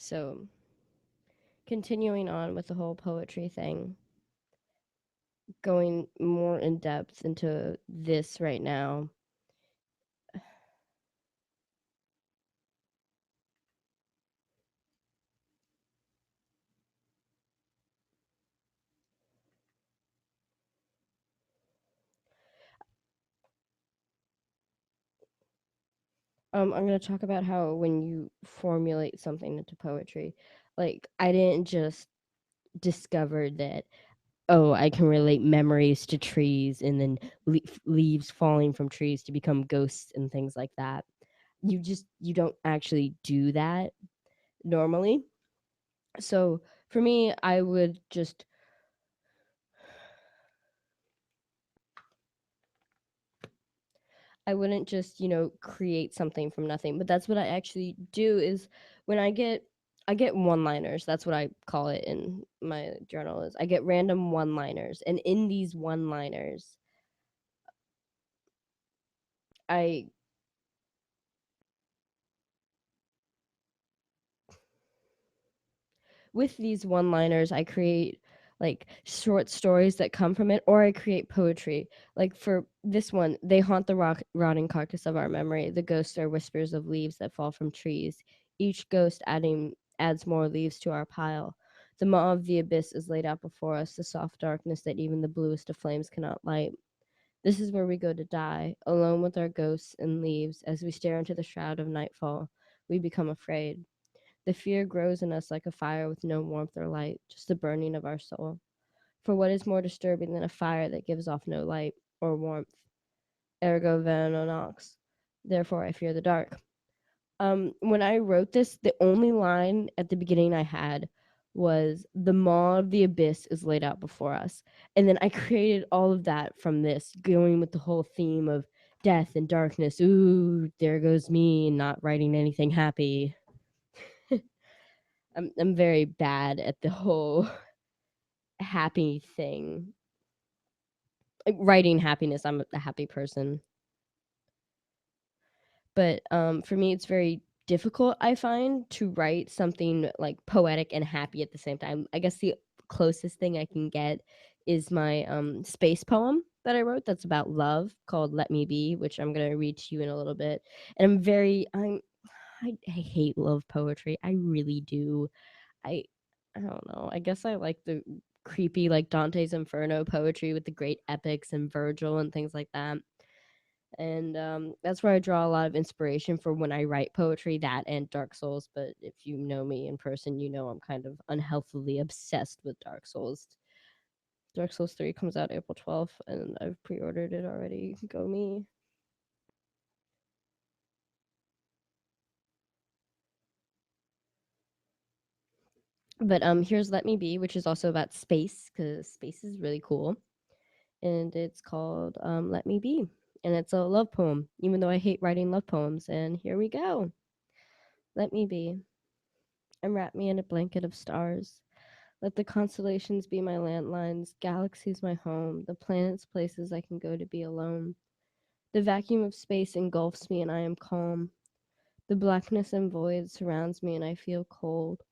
So, continuing on with the whole poetry thing, going more in depth into this right now. I'm going to talk about how when you formulate something into poetry, like I didn't just discover that, oh, I can relate memories to trees and then leaves falling from trees to become ghosts and things like that. You don't actually do that normally. So for me, I wouldn't just, create something from nothing. But that's what I actually do is when I get one-liners. That's what I call it in my journal is I get random one-liners. And in these one-liners, I with these one-liners, I create like short stories that come from it, or I create poetry. Like for this one, they haunt the rotting carcass of our memory. The ghosts are whispers of leaves that fall from trees. Each ghost adds more leaves to our pile. The maw of the abyss is laid out before us, the soft darkness that even the bluest of flames cannot light. This is where we go to die, alone with our ghosts and leaves. As we stare into the shroud of nightfall, we become afraid. The fear grows in us like a fire with no warmth or light, just the burning of our soul. For what is more disturbing than a fire that gives off no light or warmth? Ergo veno nox. Therefore, I fear the dark. When I wrote this, the only line at the beginning I had was the maw of the abyss is laid out before us. And then I created all of that from this, going with the whole theme of death and darkness. Ooh, there goes me, not writing anything happy. I'm very bad at the whole happy thing. Like writing happiness, I'm a happy person. But for me, it's very difficult, I find, to write something like poetic and happy at the same time. I guess the closest thing I can get is my space poem that I wrote that's about love called Let Me Be, which I'm going to read to you in a little bit. And I hate love poetry. I really do. I I don't know. I guess I like the creepy like Dante's Inferno poetry with the great epics and Virgil and things like that. And that's where I draw a lot of inspiration for when I write poetry, that and Dark Souls. But if you know me in person, you know I'm kind of unhealthily obsessed with Dark Souls. Dark Souls 3 comes out April 12th, and I've pre ordered it already. Go me. But here's Let Me Be, which is also about space, because space is really cool. And it's called Let Me Be. And it's a love poem, even though I hate writing love poems. And here we go. Let me be, and wrap me in a blanket of stars. Let the constellations be my landlines, galaxies my home, the planets places I can go to be alone. The vacuum of space engulfs me and I am calm. The blackness and void surrounds me and I feel cold.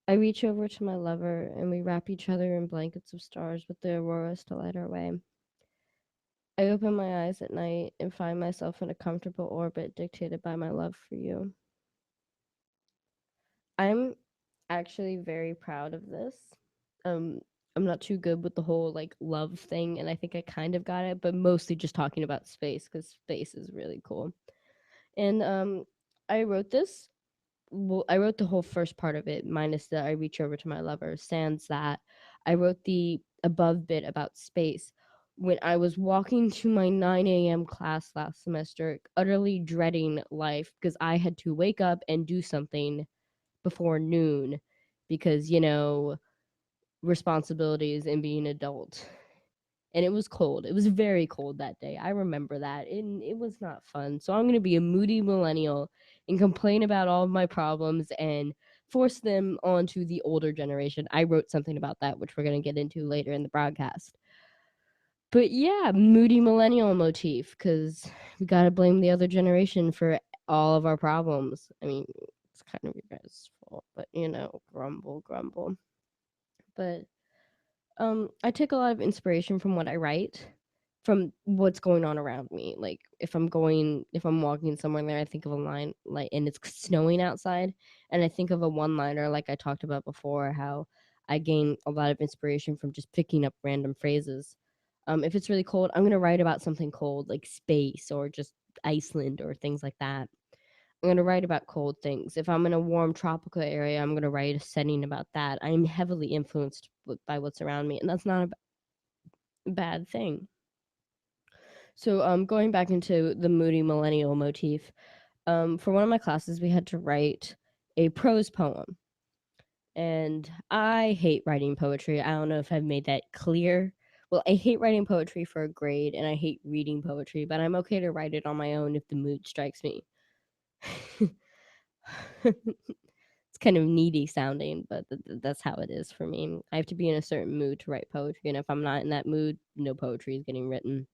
I reach over to my lover and we wrap each other in blankets of stars with the auroras to light our way. I open my eyes at night and find myself in a comfortable orbit dictated by my love for you. I'm actually very proud of this. Um, I'm not too good with the whole like love thing, and I think I kind of got it, but mostly just talking about space because space is really cool. And I wrote this. Well, I wrote the whole first part of it, minus the I reach over to my lover. Sans that, I wrote the above bit about space when I was walking to my 9 a.m. class last semester, utterly dreading life because I had to wake up and do something before noon because, responsibilities and being an adult. And it was cold. It was very cold that day. I remember that. And it was not fun. So I'm going to be a moody millennial and complain about all of my problems and force them onto the older generation. I wrote something about that, which we're going to get into later in the broadcast. But yeah, moody millennial motif because we got to blame the other generation for all of our problems. I mean, It's kind of your guys' fault, but you know, grumble, grumble. But I take a lot of inspiration from what I write, from what's going on around me. Like if I'm walking somewhere there, I think of a line like, and it's snowing outside, and I think of a one-liner like I talked about before, how I gain a lot of inspiration from just picking up random phrases. If it's really cold, I'm gonna write about something cold, like space or just Iceland or things like that. I'm gonna write about cold things. If I'm in a warm tropical area, I'm gonna write a setting about that. I'm heavily influenced by what's around me, and that's not a bad thing. So, going back into the moody millennial motif, for one of my classes, we had to write a prose poem, and I hate writing poetry. I don't know if I've made that clear. Well, I hate writing poetry for a grade, and I hate reading poetry, but I'm okay to write it on my own if the mood strikes me. It's kind of needy sounding, but that's how it is for me. I have to be in a certain mood to write poetry, and if I'm not in that mood, no poetry is getting written.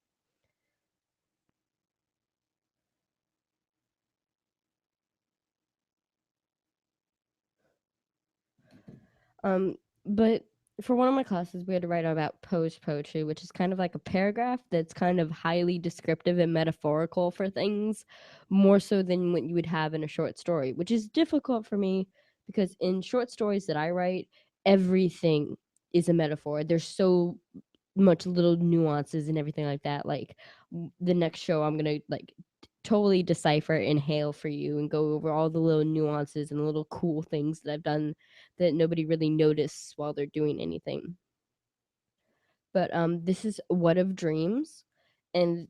Um, but for one of my classes, we had to write about prose poetry, which is kind of like a paragraph that's kind of highly descriptive and metaphorical for things, more so than what you would have in a short story, which is difficult for me because in short stories that I write, everything is a metaphor. There's so much little nuances and everything like that. Like the next show, I'm gonna like totally decipher and hail for you and go over all the little nuances and little cool things that I've done that nobody really noticed while they're doing anything. But this is What of Dreams, and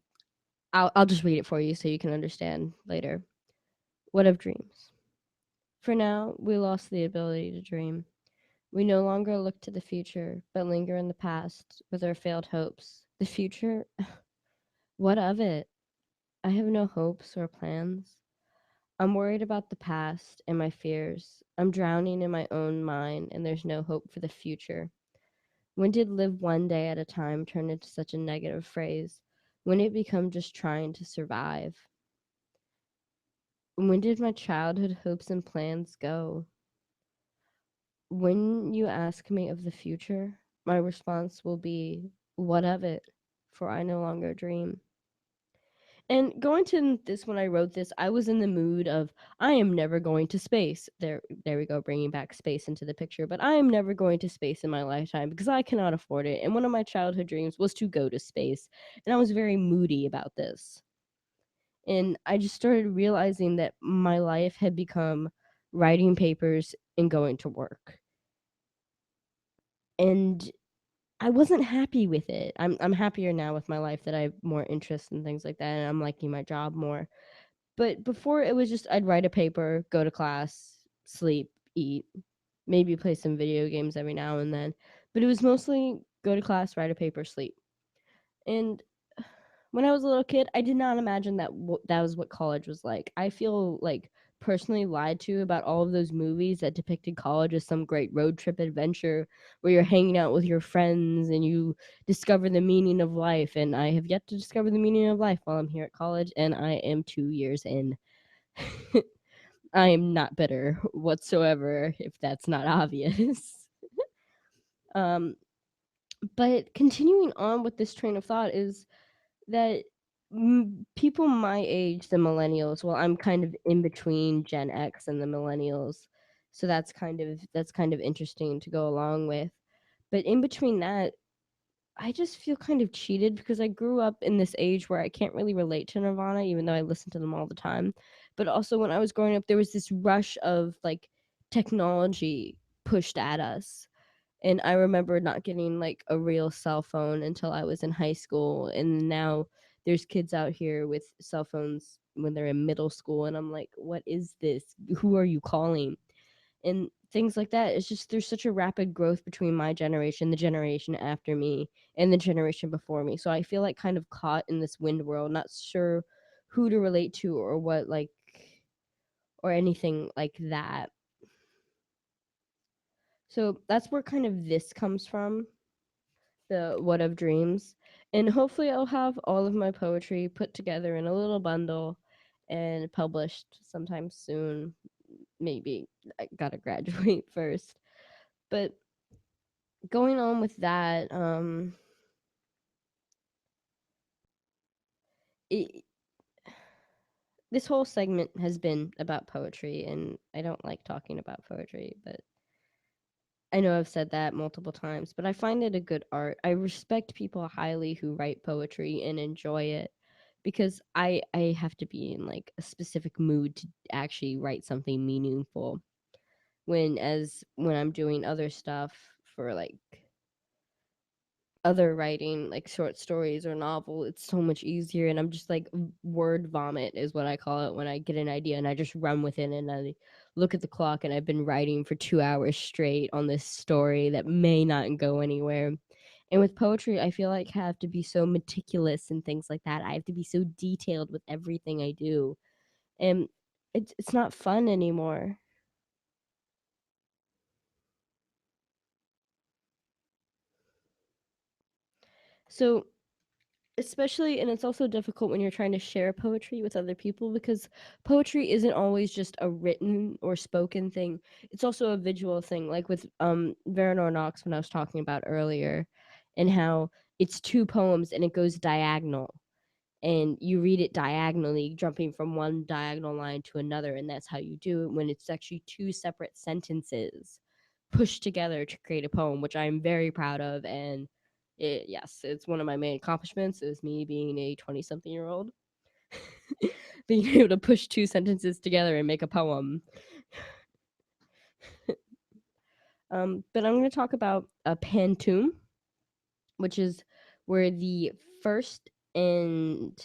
I'll just read it for you so you can understand later. What of Dreams? For now, we lost the ability to dream. We no longer look to the future, but linger in the past with our failed hopes. The future? What of it? I have no hopes or plans. I'm worried about the past and my fears. I'm drowning in my own mind, and there's no hope for the future. When did live one day at a time turn into such a negative phrase? When did it become just trying to survive? When did my childhood hopes and plans go? When you ask me of the future, my response will be, what of it? For I no longer dream. And going to this when I wrote this, I was in the mood of I am never going to space. There we go, bringing back space into the picture. But I am never going to space in my lifetime because I cannot afford it. And one of my childhood dreams was to go to space, and I was very moody about this. And I just started realizing that my life had become writing papers and going to work. And I wasn't happy with it. I'm happier now with my life that I have more interest in things like that, and I'm liking my job more. But before it was just I'd write a paper, go to class, sleep, eat, maybe play some video games every now and then. But it was mostly go to class, write a paper, sleep. And when I was a little kid, I did not imagine that that was what college was like. I feel like personally lied to about all of those movies that depicted college as some great road trip adventure where you're hanging out with your friends and you discover the meaning of life. And I have yet to discover the meaning of life while I'm here at college, and I am 2 years in. I am not bitter whatsoever, if that's not obvious. um, but continuing on with this train of thought is that people my age, the millennials, well, I'm kind of in between Gen X and the millennials, so that's kind of interesting to go along with. But in between that, I just feel kind of cheated because I grew up in this age where I can't really relate to Nirvana, even though I listen to them all the time. But also, when I was growing up, there was this rush of like technology pushed at us. And I remember not getting like a real cell phone until I was in high school. And now there's kids out here with cell phones when they're in middle school. And I'm like, what is this? Who are you calling? And things like that. It's just there's such a rapid growth between my generation, the generation after me, and the generation before me. So I feel like kind of caught in this wind world, not sure who to relate to or what like or anything like that. So that's where kind of this comes from, the What of Dreams. And hopefully I'll have all of my poetry put together in a little bundle and published sometime soon. maybe I gotta graduate first. But going on with that, it, this whole segment has been about poetry, and I don't like talking about poetry, but I know I've said that multiple times, but I find it a good art. I respect people highly who write poetry and enjoy it because I have to be in like a specific mood to actually write something meaningful. When I'm doing other stuff for like other writing, like short stories or novel, it's so much easier. And I'm just like word vomit is what I call it when I get an idea and I just run with it and I look at the clock and I've been writing for 2 hours straight on this story that may not go anywhere. And with poetry, I feel like I have to be so meticulous and things like that. I have to be so detailed with everything I do. And it's not fun anymore. So especially, and it's also difficult when you're trying to share poetry with other people because poetry isn't always just a written or spoken thing. It's also a visual thing, like with Veronor Knox when I was talking about earlier, and how it's two poems and it goes diagonal, and you read it diagonally, jumping from one diagonal line to another, and that's how you do it when it's actually two separate sentences pushed together to create a poem, which I'm very proud of. And yes, it's one of my main accomplishments is me being a 20 something year old, being able to push two sentences together and make a poem. But I'm going to talk about a pantoum, which is where the first and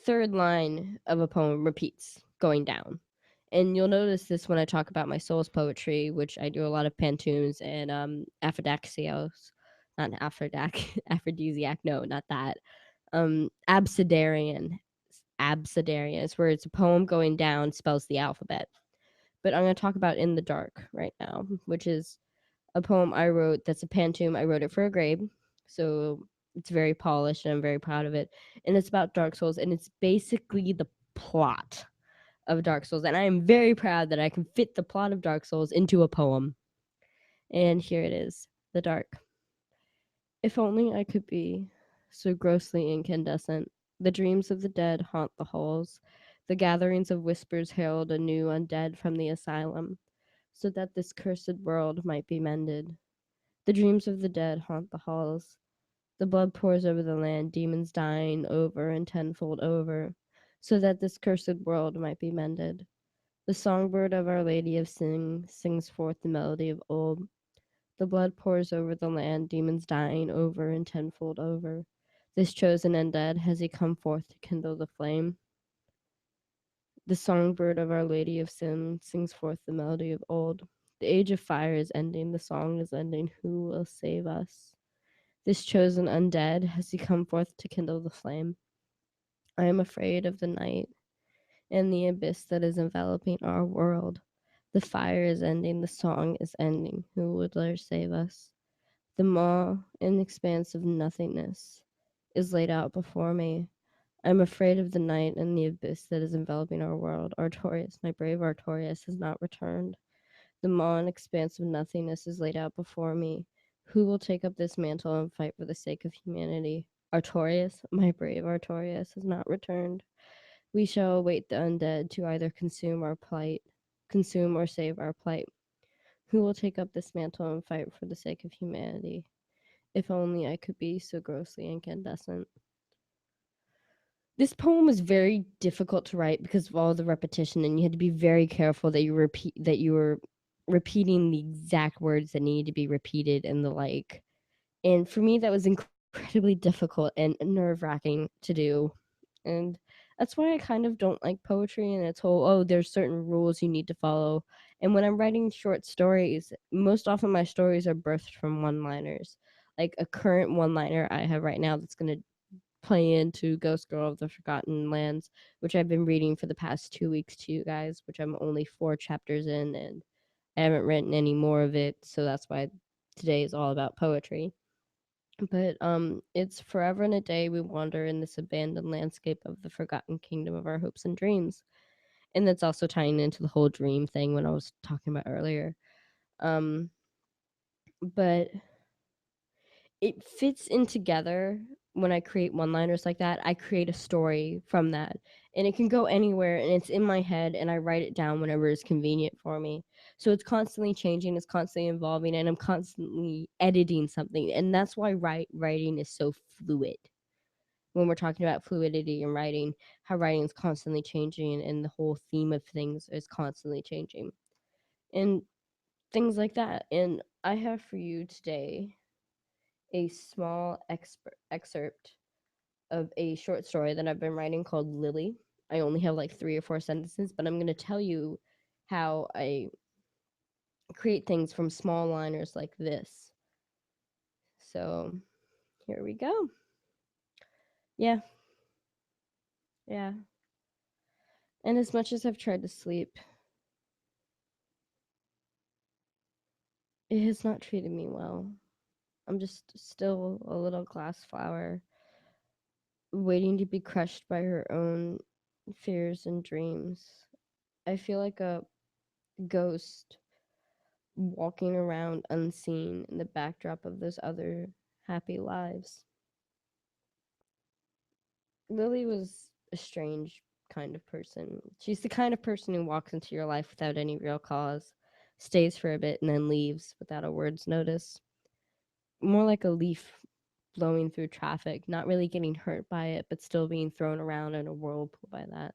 third line of a poem repeats going down. And you'll notice this when I talk about my soul's poetry, which I do a lot of pantoums and aphrodixios, not aphrodisiac, no, not that. Absidarian. Absidarian is where it's a poem going down, spells the alphabet. But I'm going to talk about In the Dark right now, which is a poem I wrote that's a pantoum. I wrote it for a grade, so it's very polished and I'm very proud of it. And it's about Dark Souls, and it's basically the plot of Dark Souls. And I am very proud that I can fit the plot of Dark Souls into a poem. And here it is, The Dark. If only I could be so grossly incandescent. The dreams of the dead haunt the halls. The gatherings of whispers herald a new undead from the asylum, so that this cursed world might be mended. The dreams of the dead haunt the halls. The blood pours over the land, demons dying over and tenfold over, so that this cursed world might be mended. The songbird of Our Lady of Sing sings forth the melody of old. The blood pours over the land, demons dying over and tenfold over. This chosen undead, has he come forth to kindle the flame? The songbird of Our Lady of Sin sings forth the melody of old. The age of fire is ending, the song is ending. Who will save us? This chosen undead, has he come forth to kindle the flame? I am afraid of the night and the abyss that is enveloping our world. The fire is ending, the song is ending. Who will dare save us? The maw and expanse of nothingness is laid out before me. I am afraid of the night and the abyss that is enveloping our world. Artorias, my brave Artorias, has not returned. The maw and expanse of nothingness is laid out before me. Who will take up this mantle and fight for the sake of humanity? Artorias, my brave Artorias, has not returned. We shall await the undead to either consume or save our plight. Who will take up this mantle and fight for the sake of humanity? If only I could be so grossly incandescent. This poem was very difficult to write because of all the repetition, and you had to be very careful that you were repeating the exact words that needed to be repeated and the like. And for me, that was incredibly difficult and nerve wracking to do. And that's why I kind of don't like poetry and its whole, oh, there's certain rules you need to follow. And when I'm writing short stories, most often my stories are birthed from one liners. Like a current one liner I have right now that's going to play into Ghost Girl of the Forgotten Lands, which I've been reading for the past 2 weeks to you guys, which I'm only 4 chapters in and I haven't written any more of it. So that's why today is all about poetry. But it's forever and a day we wander in this abandoned landscape of the forgotten kingdom of our hopes and dreams. And that's also tying into the whole dream thing when I was talking about earlier. Um, but it fits in together when I create one-liners like that. I create a story from that, and it can go anywhere, and it's in my head, and I write it down whenever it's convenient for me. So it's constantly changing, it's constantly evolving, and I'm constantly editing something, and that's why writing is so fluid. When we're talking about fluidity in writing, how writing is constantly changing, and the whole theme of things is constantly changing, and things like that. And I have for you today a small excerpt of a short story that I've been writing called Lily. I only have like 3 or 4 sentences, but I'm going to tell you how I create things from small liners like this. So here we go. Yeah, yeah. And as much as I've tried to sleep, it has not treated me well. I'm just still a little glass flower, waiting to be crushed by her own fears and dreams. I feel like a ghost walking around unseen in the backdrop of those other happy lives. Lily was a strange kind of person. She's the kind of person who walks into your life without any real cause, stays for a bit, and then leaves without a word's notice. More like a leaf blowing through traffic, not really getting hurt by it, but still being thrown around in a whirlpool by that.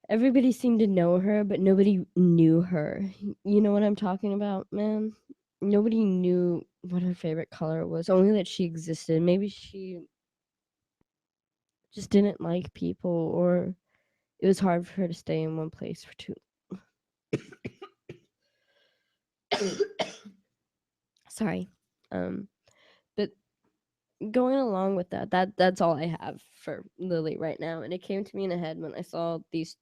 Everybody seemed to know her, but nobody knew her. You know what I'm talking about, man? Nobody knew what her favorite color was, only that she existed. Maybe she just didn't like people, or it was hard for her to stay in one place for too. Sorry. Um, but going along with that's all I have for Lily right now. And it came to me in the head when I saw this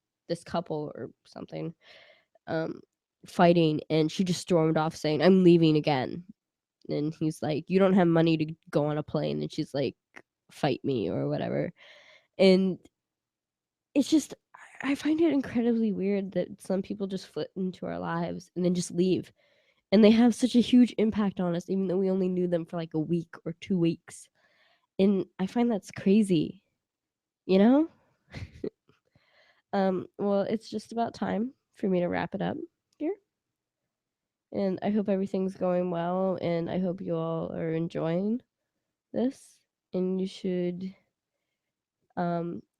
couple or something um fighting, and she just stormed off saying, "I'm leaving again." And he's like, "You don't have money to go on a plane." And she's like, "Fight me," or whatever. And it's just, I find it incredibly weird that some people just flit into our lives and then just leave. And they have such a huge impact on us, even though we only knew them for like a week or 2 weeks. And I find that's crazy, you know? Well, it's just about time for me to wrap it up here. And I hope everything's going well, and I hope you all are enjoying this. And you should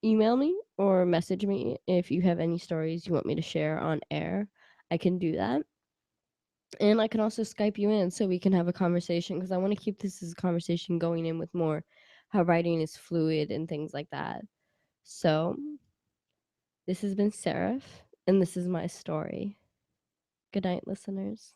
email me or message me if you have any stories you want me to share on air. I can do that. And I can also Skype you in so we can have a conversation, because I want to keep this as a conversation going in with more how writing is fluid and things like that. So, this has been Seraph, and this is my story. Good night, listeners.